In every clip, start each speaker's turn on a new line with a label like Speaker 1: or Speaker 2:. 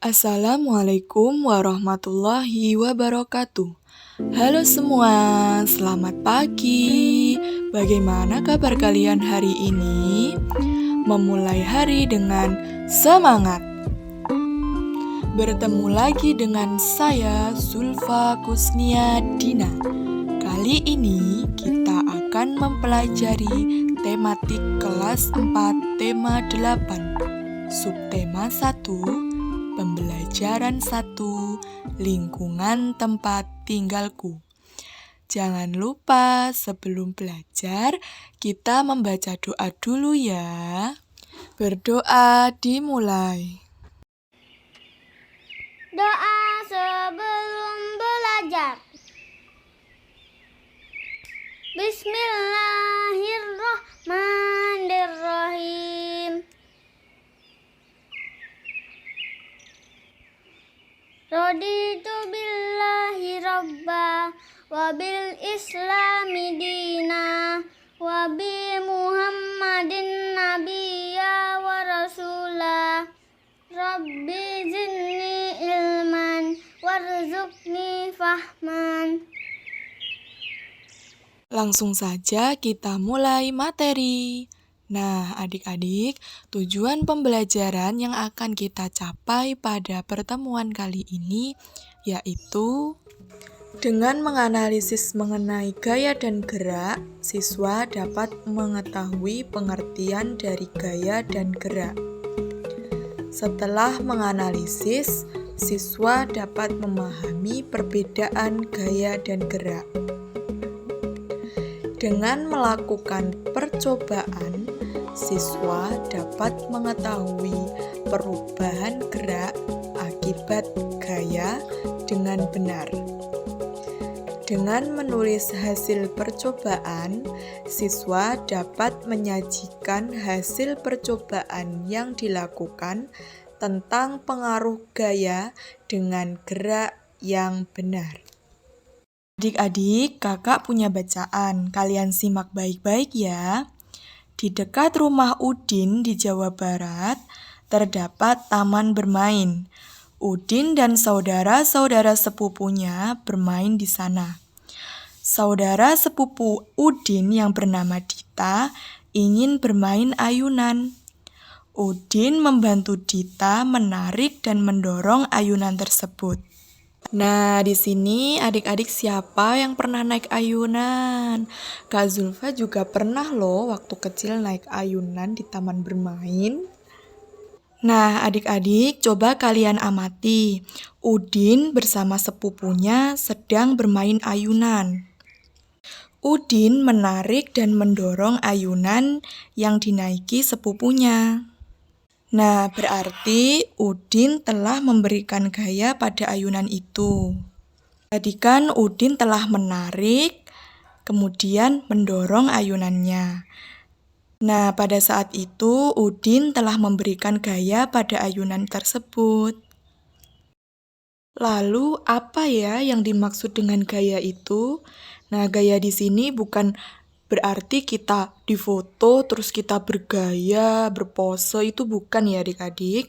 Speaker 1: Assalamualaikum warahmatullahi wabarakatuh. Halo semua, selamat pagi. Bagaimana kabar kalian hari ini? Memulai hari dengan semangat. Bertemu lagi dengan saya, Zulfa Kusnia Dina. Kali ini kita akan mempelajari tematik kelas 4, tema 8. Subtema 1, pembelajaran 1, lingkungan tempat tinggalku. Jangan lupa sebelum belajar, kita membaca doa dulu ya. Berdoa dimulai.
Speaker 2: Doa sebelum belajar. Bismillahirrahmanirrahim. Raditu billahi rabba wa bil islami dina wa bi muhammadin nabiyya wa rasula. Rabbi zidni ilman warzuqni fahman.
Speaker 1: Langsung saja kita mulai materi. Nah, adik-adik, tujuan pembelajaran yang akan kita capai pada pertemuan kali ini yaitu dengan menganalisis mengenai gaya dan gerak, siswa dapat mengetahui pengertian dari gaya dan gerak. Setelah menganalisis, siswa dapat memahami perbedaan gaya dan gerak. Dengan melakukan percobaan, siswa dapat mengetahui perubahan gerak akibat gaya dengan benar. Dengan menulis hasil percobaan, siswa dapat menyajikan hasil percobaan yang dilakukan tentang pengaruh gaya dengan gerak yang benar. Adik-adik, kakak punya bacaan. Kalian simak baik-baik ya. Di dekat rumah Udin di Jawa Barat, terdapat taman bermain. Udin dan saudara-saudara sepupunya bermain di sana. Saudara sepupu Udin yang bernama Dita ingin bermain ayunan. Udin membantu Dita menarik dan mendorong ayunan tersebut. Nah, di sini adik-adik siapa yang pernah naik ayunan? Kak Zulfa juga pernah loh waktu kecil naik ayunan di taman bermain. Nah, adik-adik coba kalian amati. Udin bersama sepupunya sedang bermain ayunan. Udin menarik dan mendorong ayunan yang dinaiki sepupunya. Nah, berarti Udin telah memberikan gaya pada ayunan itu. Tadi kan Udin telah menarik, kemudian mendorong ayunannya. Nah, pada saat itu Udin telah memberikan gaya pada ayunan tersebut. Lalu, apa ya yang dimaksud dengan gaya itu? Nah, gaya di sini bukan berarti kita difoto terus kita bergaya, berpose, itu bukan ya adik-adik.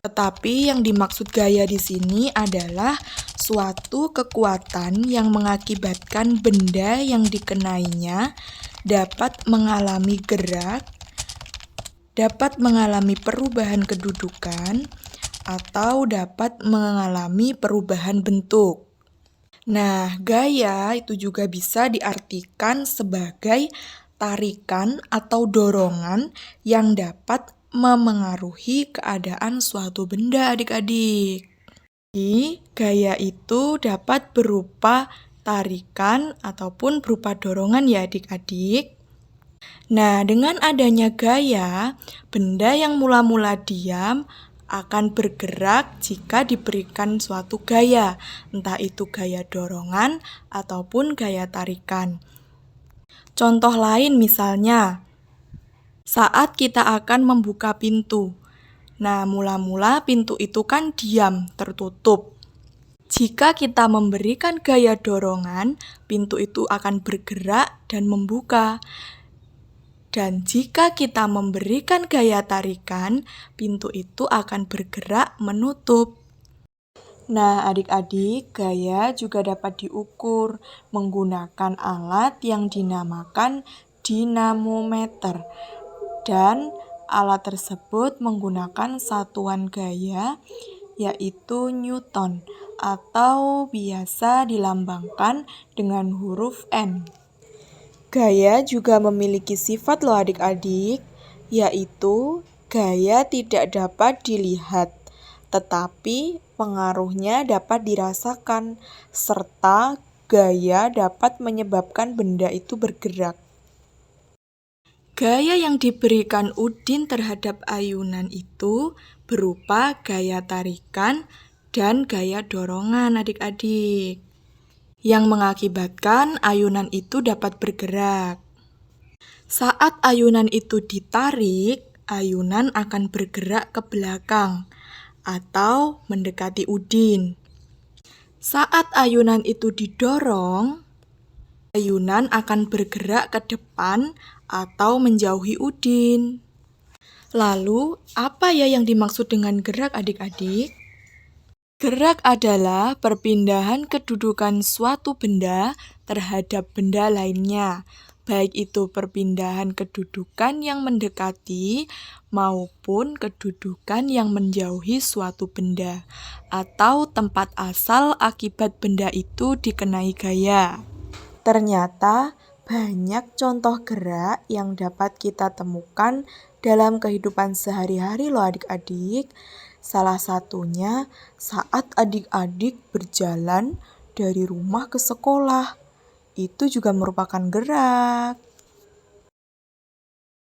Speaker 1: Tetapi yang dimaksud gaya di sini adalah suatu kekuatan yang mengakibatkan benda yang dikenainya dapat mengalami gerak, dapat mengalami perubahan kedudukan, atau dapat mengalami perubahan bentuk. Nah, gaya itu juga bisa diartikan sebagai tarikan atau dorongan yang dapat memengaruhi keadaan suatu benda adik-adik. Jadi, gaya itu dapat berupa tarikan ataupun berupa dorongan ya adik-adik. Nah, dengan adanya gaya, benda yang mula-mula diam akan bergerak jika diberikan suatu gaya, entah itu gaya dorongan ataupun gaya tarikan. Contoh lain misalnya, saat kita akan membuka pintu. Nah, mula-mula pintu itu kan diam, tertutup. Jika kita memberikan gaya dorongan, pintu itu akan bergerak dan membuka. Dan jika kita memberikan gaya tarikan, pintu itu akan bergerak menutup. Nah, adik-adik, gaya juga dapat diukur menggunakan alat yang dinamakan dinamometer. Dan alat tersebut menggunakan satuan gaya yaitu Newton atau biasa dilambangkan dengan huruf N. Gaya juga memiliki sifat loh adik-adik, yaitu gaya tidak dapat dilihat, tetapi pengaruhnya dapat dirasakan, serta gaya dapat menyebabkan benda itu bergerak. Gaya yang diberikan Udin terhadap ayunan itu berupa gaya tarikan dan gaya dorongan adik-adik, yang mengakibatkan ayunan itu dapat bergerak. Saat ayunan itu ditarik, ayunan akan bergerak ke belakang atau mendekati Udin. Saat ayunan itu didorong, ayunan akan bergerak ke depan atau menjauhi Udin. Lalu, apa ya yang dimaksud dengan gerak adik-adik? Gerak adalah perpindahan kedudukan suatu benda terhadap benda lainnya, baik itu perpindahan kedudukan yang mendekati maupun kedudukan yang menjauhi suatu benda, atau tempat asal akibat benda itu dikenai gaya. Ternyata banyak contoh gerak yang dapat kita temukan dalam kehidupan sehari-hari loh adik-adik. Salah satunya saat adik-adik berjalan dari rumah ke sekolah. Itu juga merupakan gerak.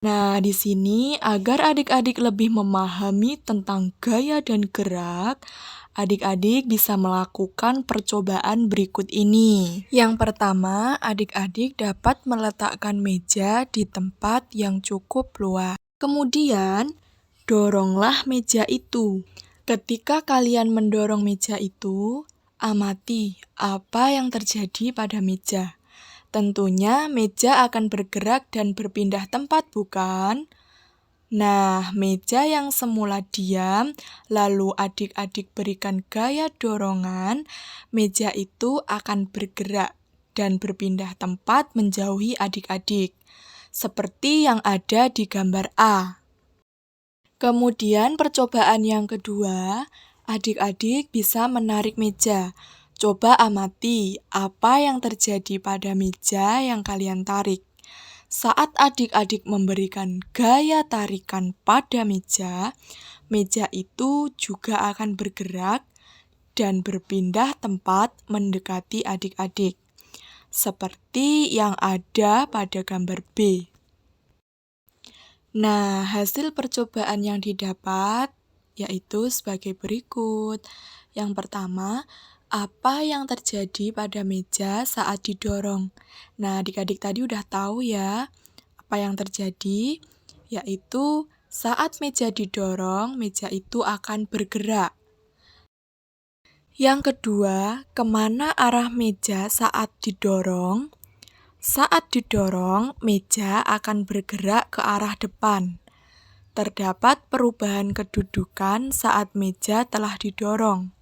Speaker 1: Nah, di sini agar adik-adik lebih memahami tentang gaya dan gerak, adik-adik bisa melakukan percobaan berikut ini. Yang pertama, adik-adik dapat meletakkan meja di tempat yang cukup luas. Kemudian, doronglah meja itu. Ketika kalian mendorong meja itu, amati apa yang terjadi pada meja. Tentunya meja akan bergerak dan berpindah tempat, bukan? Nah, meja yang semula diam, lalu adik-adik berikan gaya dorongan, meja itu akan bergerak dan berpindah tempat menjauhi adik-adik, seperti yang ada di gambar A. Kemudian percobaan yang kedua, adik-adik bisa menarik meja. Coba amati apa yang terjadi pada meja yang kalian tarik. Saat adik-adik memberikan gaya tarikan pada meja, meja itu juga akan bergerak dan berpindah tempat mendekati adik-adik, seperti yang ada pada gambar B. Nah, hasil percobaan yang didapat yaitu sebagai berikut. Yang pertama, apa yang terjadi pada meja saat didorong? Nah, adik-adik tadi udah tahu ya apa yang terjadi, yaitu saat meja didorong, meja itu akan bergerak. Yang kedua, kemana arah meja saat didorong? Saat didorong, meja akan bergerak ke arah depan. Terdapat perubahan kedudukan saat meja telah didorong.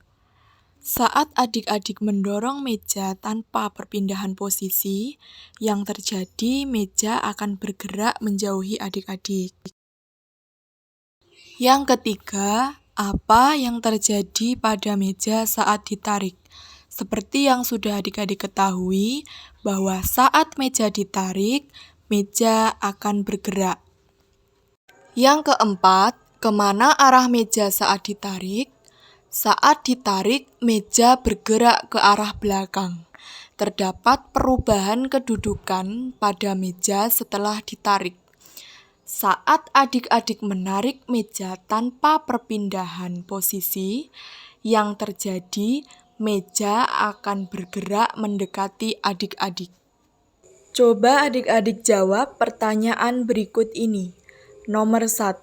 Speaker 1: Saat adik-adik mendorong meja tanpa perpindahan posisi, yang terjadi meja akan bergerak menjauhi adik-adik. Yang ketiga, apa yang terjadi pada meja saat ditarik? Seperti yang sudah adik-adik ketahui, bahwa saat meja ditarik, meja akan bergerak. Yang keempat, kemana arah meja saat ditarik? Saat ditarik, meja bergerak ke arah belakang. Terdapat perubahan kedudukan pada meja setelah ditarik. Saat adik-adik menarik meja tanpa perpindahan posisi, yang terjadi meja akan bergerak mendekati adik-adik. Coba adik-adik jawab pertanyaan berikut ini. Nomor 1,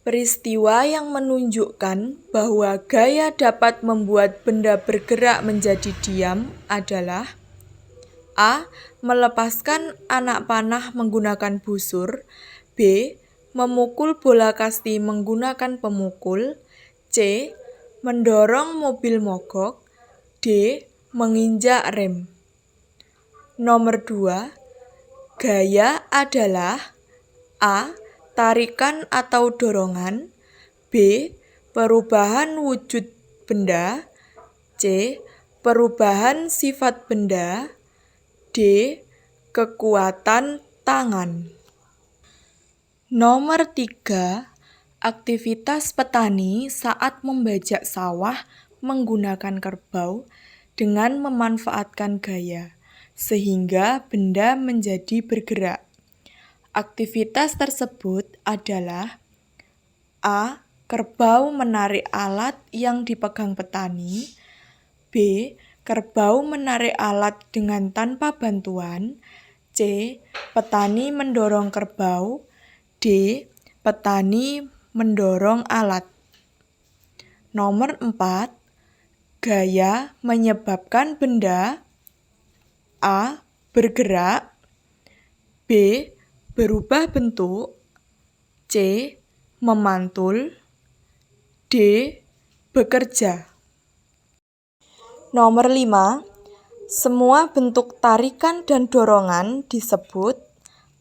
Speaker 1: peristiwa yang menunjukkan bahwa gaya dapat membuat benda bergerak menjadi diam adalah A. Melepaskan anak panah menggunakan busur. B. Memukul bola kasti menggunakan pemukul. C. mendorong mobil mogok. D. Menginjak rem. Nomor 2. Gaya adalah A. Tarikan atau dorongan. B. Perubahan wujud benda. C. Perubahan sifat benda. D. Kekuatan tangan. Nomor 3. Aktivitas petani saat membajak sawah menggunakan kerbau dengan memanfaatkan gaya, sehingga benda menjadi bergerak. Aktivitas tersebut adalah A. Kerbau menarik alat yang dipegang petani. B. Kerbau menarik alat dengan tanpa bantuan. C. Petani mendorong kerbau. D. Petani mendorong alat. Nomor 4. Gaya menyebabkan benda A. Bergerak. B. Berubah bentuk. C. Memantul. D. Bekerja. Nomor 5. Semua bentuk tarikan dan dorongan disebut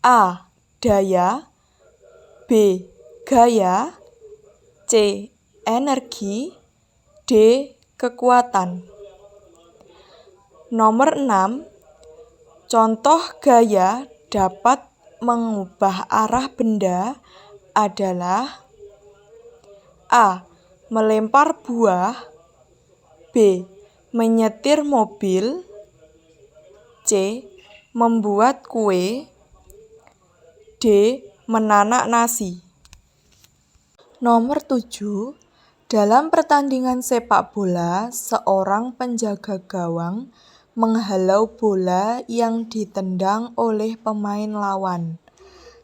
Speaker 1: A. Daya. B. Gaya. C. Energi. D. Kekuatan. Nomor 6. Contoh gaya dapat mengubah arah benda adalah A. Melempar buah. B. Menyetir mobil. C. Membuat kue. D. Menanak nasi. Nomor 7. Dalam pertandingan sepak bola, seorang penjaga gawang menghalau bola yang ditendang oleh pemain lawan,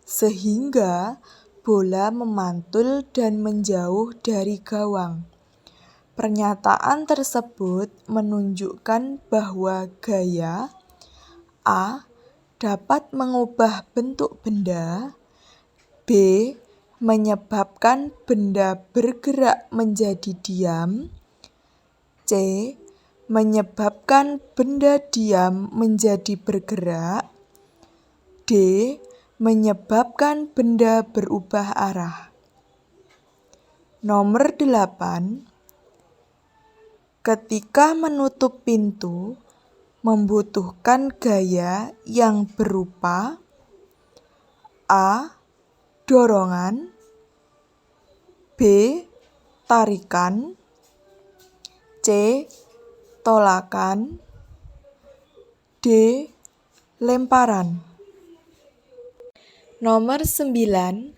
Speaker 1: sehingga bola memantul dan menjauh dari gawang. Pernyataan tersebut menunjukkan bahwa gaya A. dapat mengubah bentuk benda. B. Menyebabkan benda bergerak menjadi diam. C. Menyebabkan benda diam menjadi bergerak. D. Menyebabkan benda berubah arah. Nomor 8. Ketika menutup pintu, membutuhkan gaya yang berupa A. Dorongan. B. Tarikan. C. Tolakan. D. Lemparan. Nomor 9.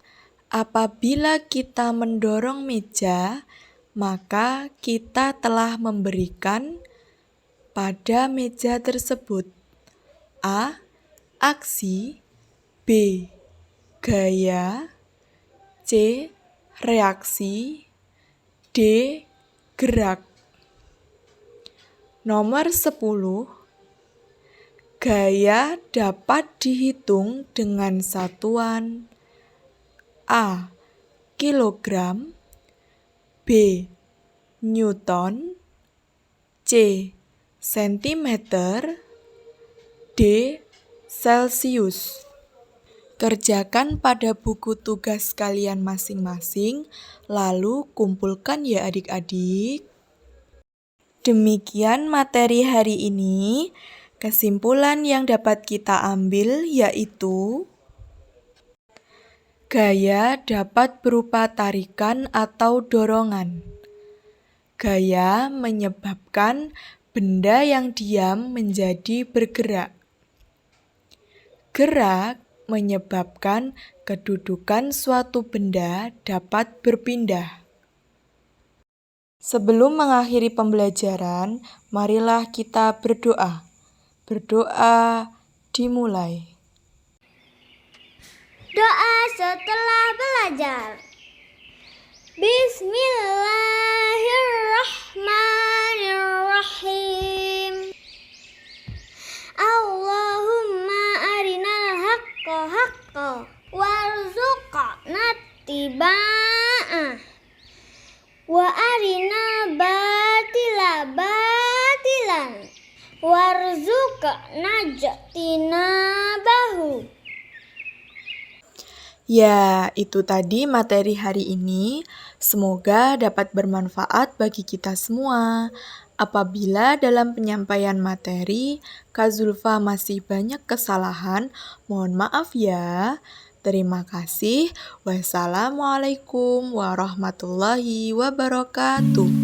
Speaker 1: Apabila kita mendorong meja, maka kita telah memberikan pada meja tersebut A. Aksi. B. Gaya. C. Reaksi. D. Gerak. Nomor 10. Gaya dapat dihitung dengan satuan A. Kilogram. B. Newton. C. Sentimeter. D. Celsius. Kerjakan pada buku tugas kalian masing-masing, lalu kumpulkan ya adik-adik. Demikian materi hari ini. Kesimpulan yang dapat kita ambil yaitu gaya dapat berupa tarikan atau dorongan. Gaya menyebabkan benda yang diam menjadi bergerak. Gerak menyebabkan kedudukan suatu benda dapat berpindah. Sebelum mengakhiri pembelajaran, marilah kita berdoa. Berdoa dimulai.
Speaker 2: Doa setelah belajar. Bismillahirrahmanirrahim. Allahumma arinal haqqa haqqa warzuqna ittiba'ah wa arinal warzuqna bahu.
Speaker 1: Ya, itu tadi materi hari ini. Semoga dapat bermanfaat bagi kita semua. Apabila dalam penyampaian materi, Kak Zulfa masih banyak kesalahan, mohon maaf ya. Terima kasih. Wassalamualaikum warahmatullahi wabarakatuh.